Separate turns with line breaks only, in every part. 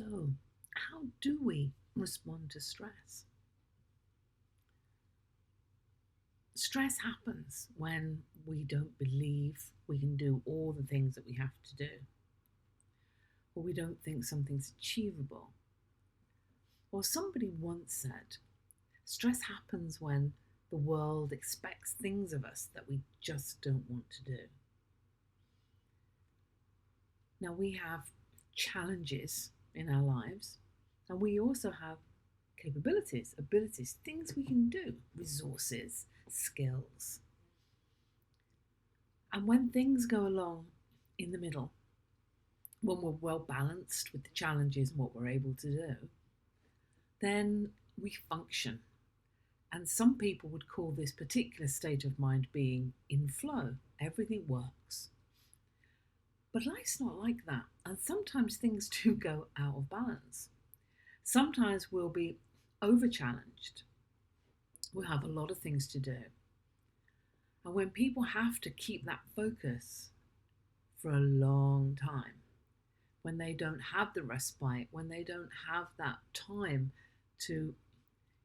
So, how do we respond to stress? Stress happens when we don't believe we can do all the things that we have to do, or we don't think something's achievable. Or somebody once said, stress happens when the world expects things of us that we just don't want to do. Now, we have challenges in our lives, and we also have capabilities, abilities, things we can do, resources, skills. And when things go along in the middle, when we're well balanced with the challenges and what we're able to do, then we function. And some people would call this particular state of mind being in flow. Everything works. But life's not like that. And sometimes things do go out of balance. Sometimes we'll be over challenged. We'll have a lot of things to do. And when people have to keep that focus for a long time, when they don't have the respite, when they don't have that time to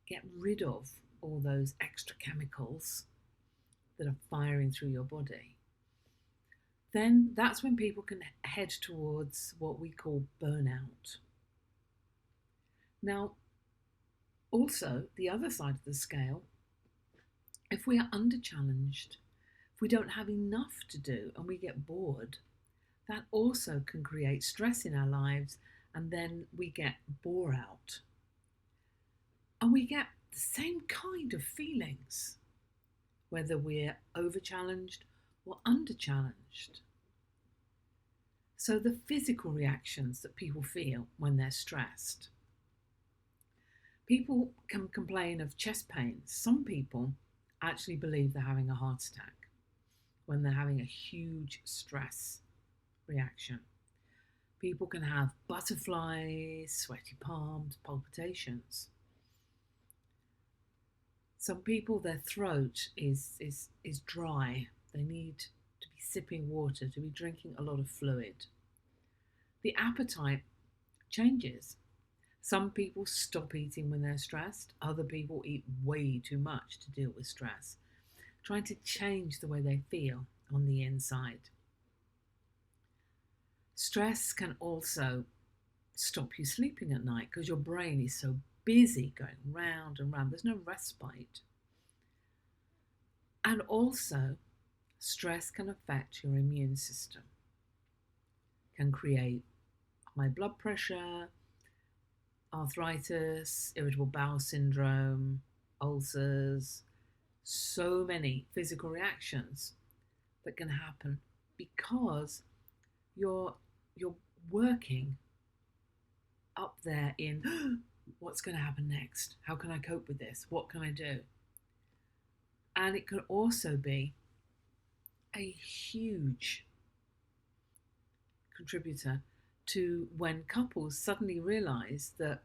get rid of all those extra chemicals that are firing through your body, then that's when people can head towards what we call burnout. Now, also, the other side of the scale, if we are under challenged, if we don't have enough to do and we get bored, that also can create stress in our lives, and then we get bore out. And we get the same kind of feelings, whether we're over challenged or under challenged. So the physical reactions that people feel when they're stressed. People can complain of chest pains. Some people actually believe they're having a heart attack when they're having a huge stress reaction. People can have butterflies, sweaty palms, palpitations. Some people, their throat is dry. They need to be sipping water, to be drinking a lot of fluid. The appetite changes. Some people stop eating when they're stressed. Other people eat way too much to deal with stress, trying to change the way they feel on the inside. Stress can also stop you sleeping at night because your brain is so busy going round and round. There's no respite. And also, stress can affect your immune system, can create high blood pressure, arthritis, irritable bowel syndrome, ulcers, so many physical reactions that can happen because you're working up there in what's going to happen next? How can I cope with this? What can I do? And it can also be a huge contributor to when couples suddenly realize that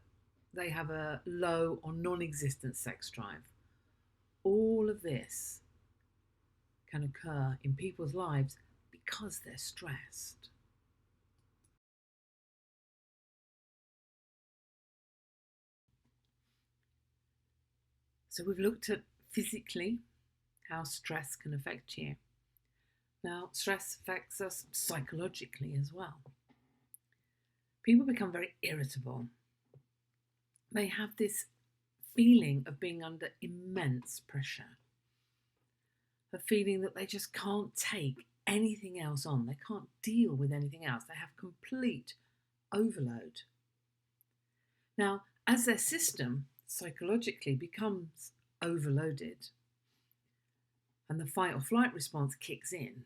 they have a low or non-existent sex drive. All of this can occur in people's lives because they're stressed. So we've looked at physically how stress can affect you. Now, stress affects us psychologically as well. People become very irritable. They have this feeling of being under immense pressure, a feeling that they just can't take anything else on. They can't deal with anything else. They have complete overload. Now, as their system psychologically becomes overloaded and the fight or flight response kicks in,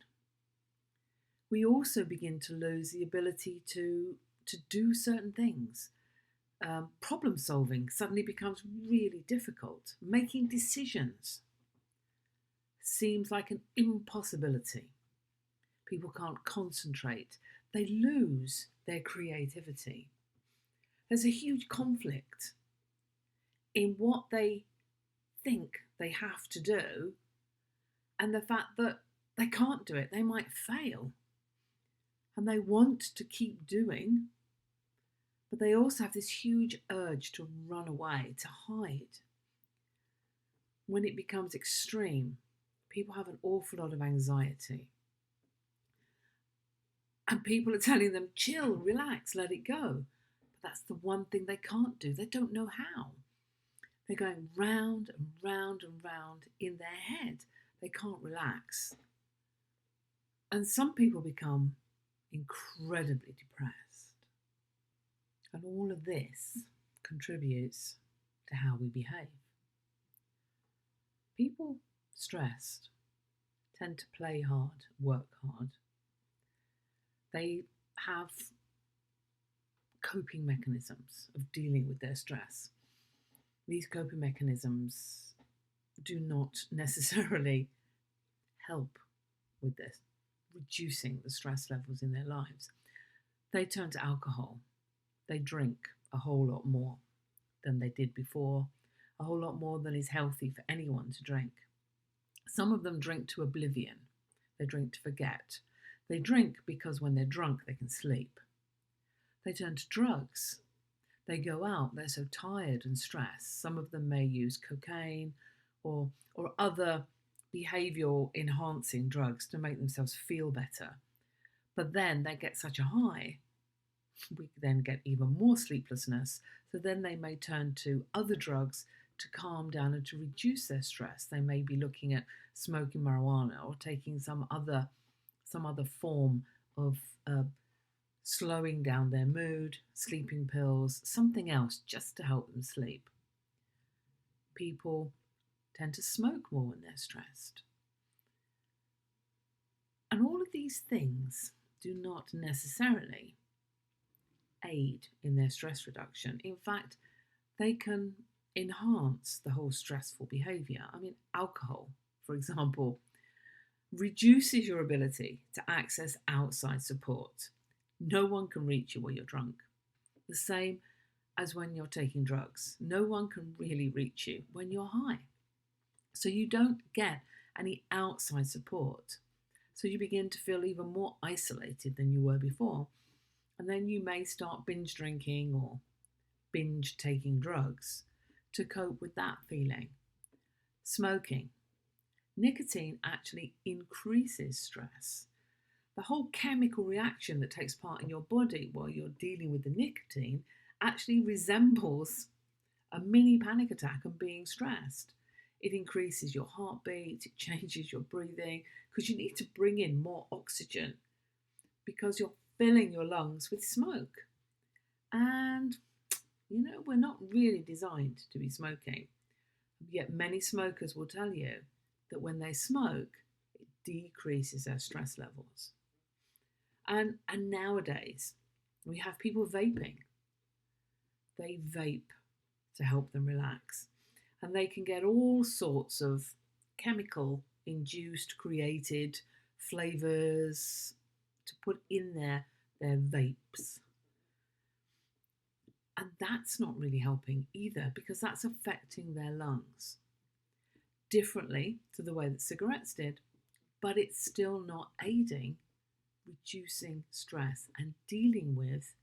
we also begin to lose the ability to do certain things. Problem solving suddenly becomes really difficult. Making decisions seems like an impossibility. People can't concentrate. They lose their creativity. There's a huge conflict in what they think they have to do and the fact that they can't do it. They might fail. And they want to keep doing But they also have this huge urge to run away, to hide. When it becomes extreme, people have an awful lot of anxiety. And people are telling them, chill, relax, let it go. But that's the one thing they can't do. They don't know how. They're going round and round and round in their head. They can't relax. And some people become incredibly depressed. And all of this contributes to how we behave. People stressed tend to play hard, work hard. They have coping mechanisms of dealing with their stress. These coping mechanisms do not necessarily help with this, reducing the stress levels in their lives. They turn to alcohol. They drink a whole lot more than they did before, a whole lot more than is healthy for anyone to drink. Some of them drink to oblivion. They drink to forget. They drink because when they're drunk, they can sleep. They turn to drugs. They go out, they're so tired and stressed. Some of them may use cocaine or other behavioural enhancing drugs to make themselves feel better. But then they get such a high, we then get even more sleeplessness. So then they may turn to other drugs to calm down and to reduce their stress. They may be looking at smoking marijuana or taking some other form of slowing down their mood, sleeping pills, something else just to help them sleep. People tend to smoke more when they're stressed. And all of these things do not necessarily aid in their stress reduction. In fact, they can enhance the whole stressful behaviour. I mean, alcohol, for example, reduces your ability to access outside support. No one can reach you while you're drunk. The same as when you're taking drugs. No one can really reach you when you're high. So you don't get any outside support. So you begin to feel even more isolated than you were before. And then you may start binge drinking or binge taking drugs to cope with that feeling. Smoking. Nicotine actually increases stress. The whole chemical reaction that takes part in your body while you're dealing with the nicotine actually resembles a mini panic attack and being stressed. It increases your heartbeat, it changes your breathing, because you need to bring in more oxygen because you're filling your lungs with smoke. And, we're not really designed to be smoking. Yet many smokers will tell you that when they smoke, it decreases their stress levels. And nowadays, we have people vaping. They vape to help them relax. And they can get all sorts of chemical-induced, created flavours to put in their vapes. And that's not really helping either, because that's affecting their lungs differently to the way that cigarettes did, but it's still not aiding reducing stress and dealing with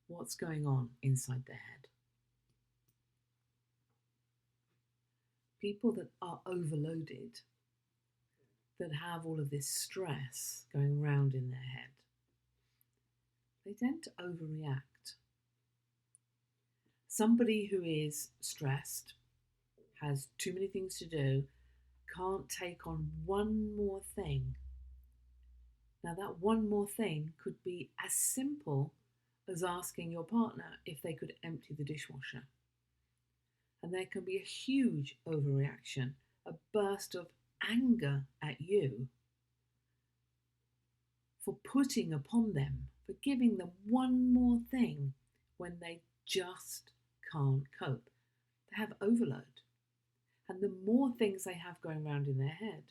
what's going on inside their head. People that are overloaded, that have all of this stress going around in their head, they tend to overreact. Somebody who is stressed, has too many things to do, can't take on one more thing. Now, that one more thing could be as simple as asking your partner if they could empty the dishwasher. And there can be a huge overreaction, a burst of anger at you for putting upon them, for giving them one more thing when they just can't cope. They have overload. And the more things they have going around in their head,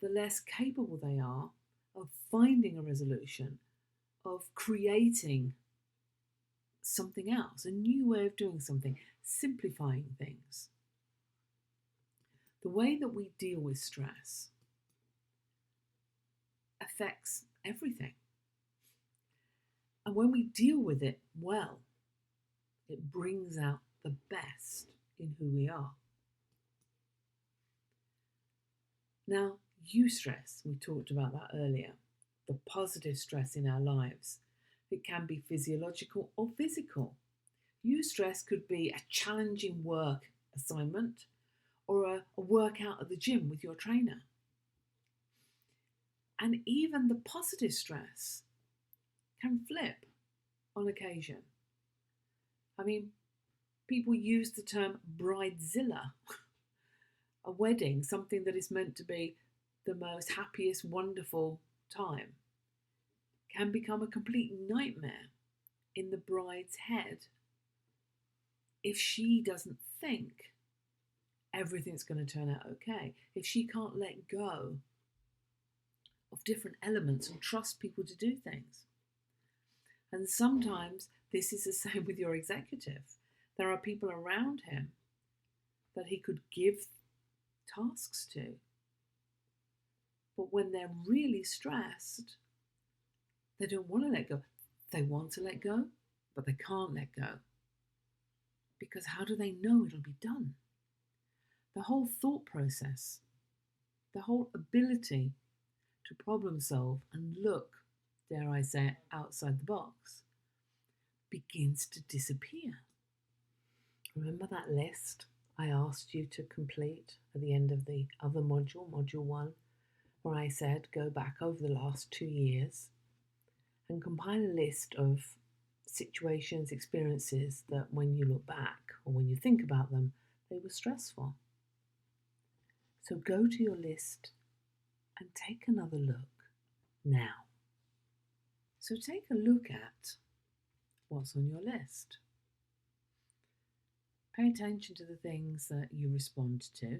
the less capable they are of finding a resolution, of creating something else, a new way of doing something, simplifying things. The way that we deal with stress affects everything. And when we deal with it well, it brings out the best in who we are. Now, eustress, we talked about that earlier, the positive stress in our lives. It can be physiological or physical. Eustress could be a challenging work assignment or a workout at the gym with your trainer. And even the positive stress can flip on occasion. I mean, people use the term bridezilla. A wedding, something that is meant to be the most happiest, wonderful time, can become a complete nightmare in the bride's head if she doesn't think everything's going to turn out okay, if she can't let go of different elements and trust people to do things. And sometimes this is the same with your executive. There are people around him that he could give tasks to. But when they're really stressed, they don't want to let go. They want to let go, but they can't let go. Because how do they know it'll be done? The whole thought process, the whole ability to problem solve and look, dare I say it, outside the box, begins to disappear. Remember that list I asked you to complete at the end of the other module, module 1, where I said go back over the last 2 years and compile a list of situations, experiences that when you look back or when you think about them, they were stressful. So go to your list and take another look now. So take a look at what's on your list. Pay attention to the things that you respond to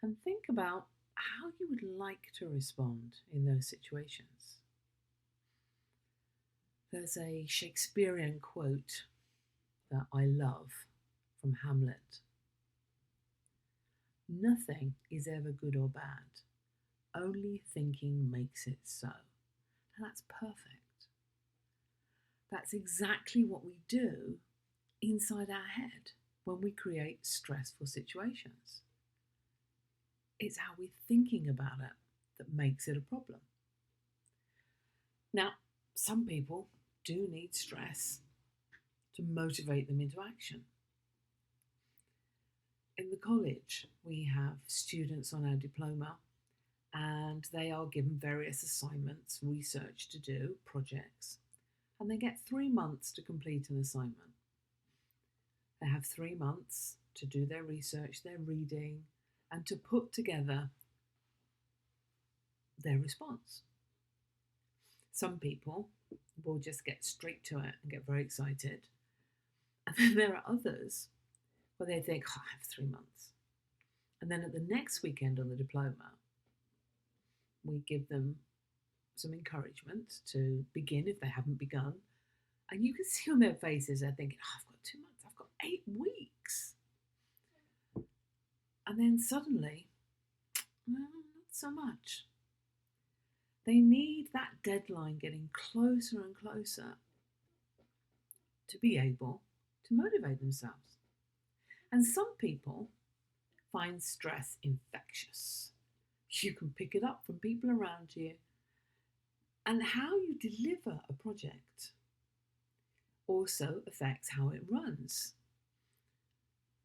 and think about how you would like to respond in those situations. There's a Shakespearean quote that I love from Hamlet. Nothing is ever good or bad. Only thinking makes it so. And that's perfect. That's exactly what we do inside our head when we create stressful situations. It's how we're thinking about it that makes it a problem. Now, some people do need stress to motivate them into action. In the college, we have students on our diploma and they are given various assignments, research to do, projects, and they get 3 months to complete an assignment. They have 3 months to do their research, their reading, and to put together their response. Some people will just get straight to it and get very excited. And then there are others where they think, oh, I have 3 months. And then at the next weekend on the diploma, we give them some encouragement to begin if they haven't begun. And you can see on their faces, they're thinking, oh, I've got 2 months, I've got 8 weeks. And then suddenly, well, not so much. They need that deadline getting closer and closer to be able to motivate themselves. And some people find stress infectious. You can pick it up from people around you. And how you deliver a project also affects how it runs.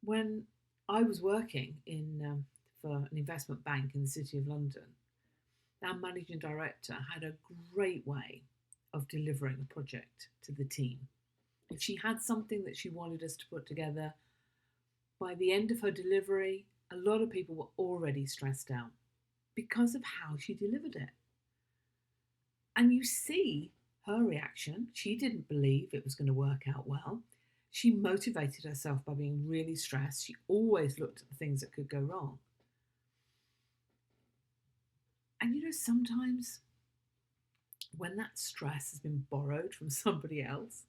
When I was working for an investment bank in the City of London, our managing director had a great way of delivering a project to the team. If she had something that she wanted us to put together, by the end of her delivery, a lot of people were already stressed out because of how she delivered it. And you see her reaction. She didn't believe it was going to work out well. She motivated herself by being really stressed. She always looked at the things that could go wrong. And sometimes when that stress has been borrowed from somebody else,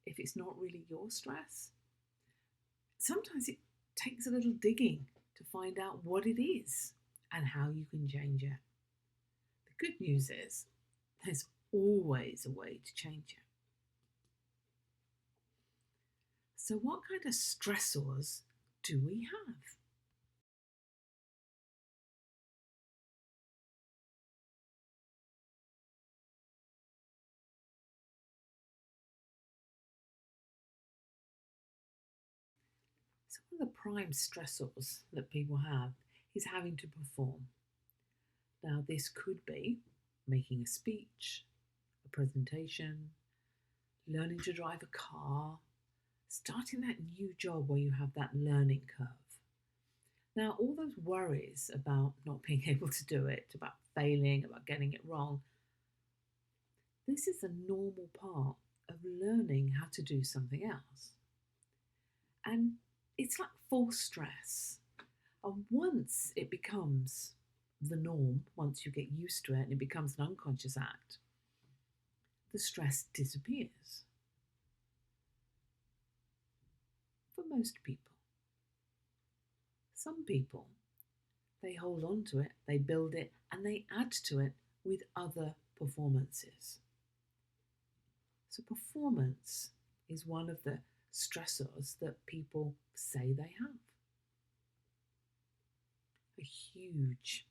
if it's not really your stress, sometimes it takes a little digging to find out what it is and how you can change it. The good news is there's always a way to change it. So, what kind of stressors do we have? So, one of the prime stressors that people have is having to perform. Now, this could be making a speech, a presentation, learning to drive a car, starting that new job where you have that learning curve. Now, all those worries about not being able to do it, about failing, about getting it wrong, this is a normal part of learning how to do something else. And it's like forced stress. And once it becomes the norm, once you get used to it and it becomes an unconscious act, the stress disappears. For most people. Some people, they hold on to it, they build it, and they add to it with other performances. So, performance is one of the stressors that people say they have. A huge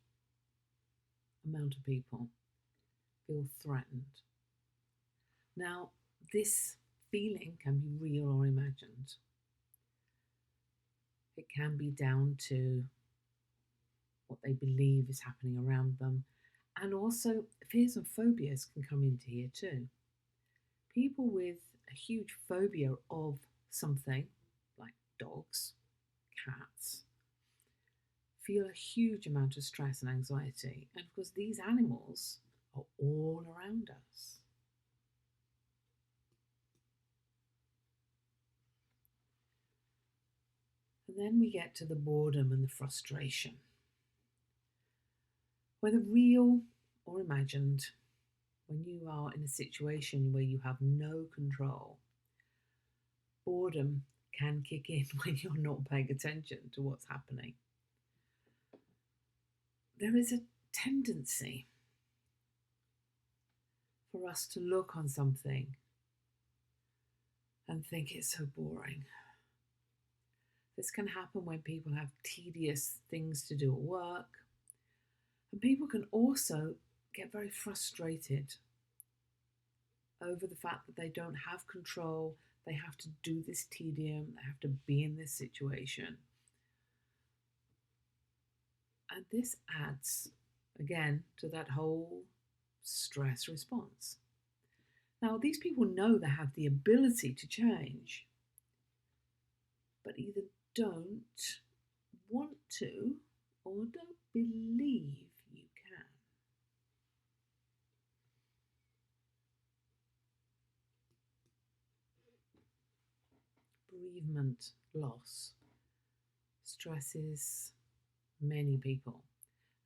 amount of people feel threatened. Now, this feeling can be real or imagined. It can be down to what they believe is happening around them. And also, fears and phobias can come into here too. People with a huge phobia of something, like dogs, cats, feel a huge amount of stress and anxiety. And of course, these animals are all around us. And then we get to the boredom and the frustration. Whether real or imagined, when you are in a situation where you have no control, boredom can kick in when you're not paying attention to what's happening. There is a tendency for us to look on something and think it's so boring. This can happen when people have tedious things to do at work. And people can also get very frustrated over the fact that they don't have control, they have to do this tedium, they have to be in this situation. And this adds, again, to that whole stress response. Now, these people know they have the ability to change, but either don't want to or don't believe you can. Bereavement, loss, stresses many people.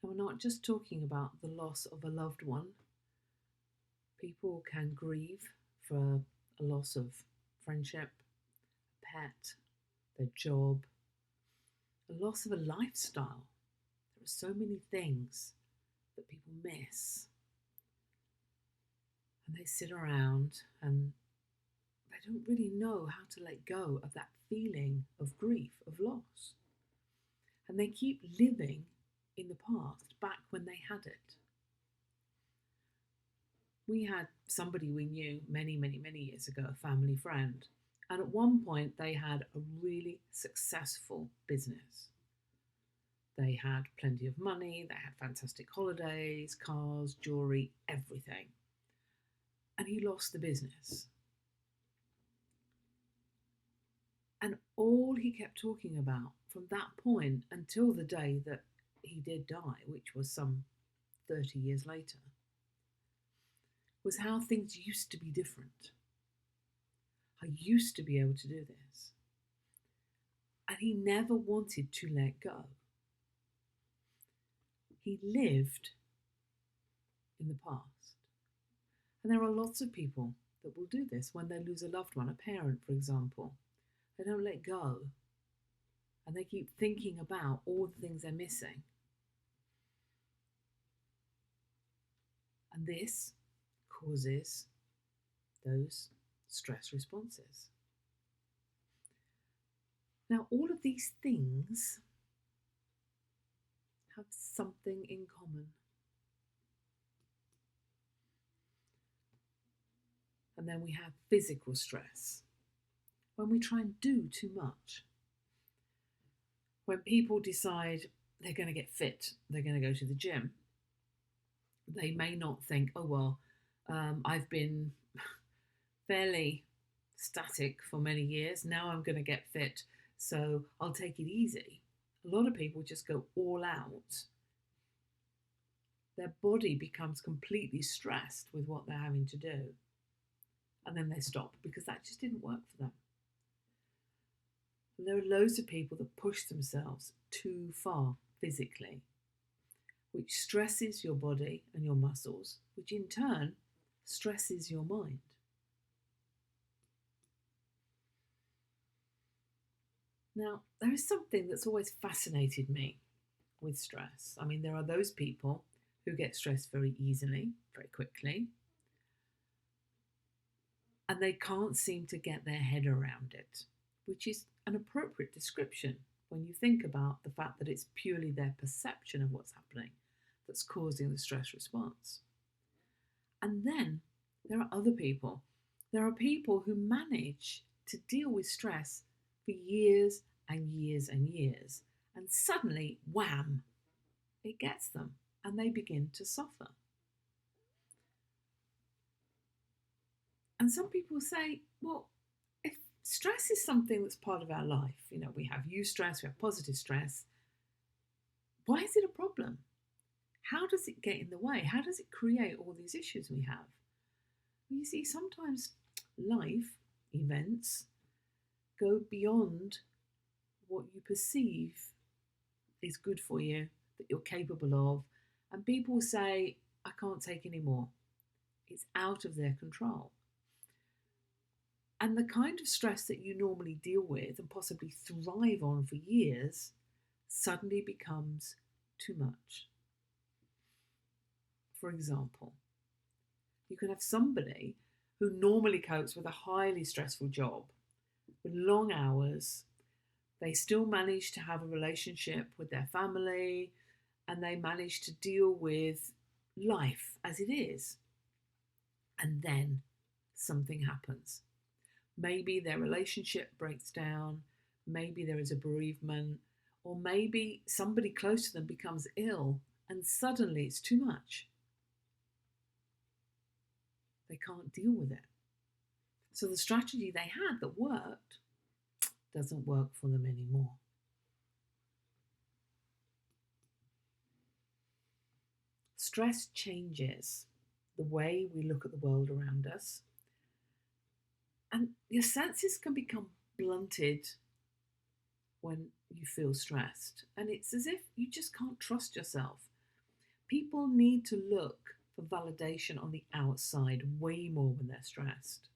And we're not just talking about the loss of a loved one. People can grieve for a loss of friendship, a pet, their job, a loss of a lifestyle. There are so many things that people miss. And they sit around and they don't really know how to let go of that feeling of grief, of loss. And they keep living in the past, back when they had it. We had somebody we knew many, many, many years ago, a family friend. And at one point, they had a really successful business. They had plenty of money, they had fantastic holidays, cars, jewelry, everything. And he lost the business. And all he kept talking about from that point until the day that he did die, which was some 30 years later, was how things used to be different. I used to be able to do this. And he never wanted to let go. He lived in the past. And there are lots of people that will do this when they lose a loved one, a parent, for example. They don't let go. And they keep thinking about all the things they're missing. And this causes those stress responses. Now, all of these things have something in common. And then we have physical stress. When we try and do too much. When people decide they're going to get fit, they're going to go to the gym, they may not think, oh, well, I've been fairly static for many years. Now I'm going to get fit, so I'll take it easy. A lot of people just go all out. Their body becomes completely stressed with what they're having to do. And then they stop because that just didn't work for them. And there are loads of people that push themselves too far physically, which stresses your body and your muscles, which in turn stresses your mind. Now, there is something that's always fascinated me with stress. I mean, there are those people who get stressed very easily, very quickly, and they can't seem to get their head around it, which is an appropriate description when you think about the fact that it's purely their perception of what's happening that's causing the stress response. And then there are other people. There are people who manage to deal with stress for years and years and years, and suddenly, wham, it gets them, and they begin to suffer. And some people say, well, if stress is something that's part of our life, we have eustress, we have positive stress, why is it a problem? How does it get in the way? How does it create all these issues we have? Well, you see, sometimes life events go beyond what you perceive is good for you, that you're capable of, and people say, I can't take any more. It's out of their control. And the kind of stress that you normally deal with and possibly thrive on for years suddenly becomes too much. For example, you can have somebody who normally copes with a highly stressful job, with long hours. They still manage to have a relationship with their family, and they manage to deal with life as it is. And then something happens. Maybe their relationship breaks down, maybe there is a bereavement, or maybe somebody close to them becomes ill and suddenly it's too much. They can't deal with it. So the strategy they had that worked doesn't work for them anymore. Stress changes the way we look at the world around us. And your senses can become blunted when you feel stressed. And it's as if you just can't trust yourself. People need to look for validation on the outside way more when they're stressed.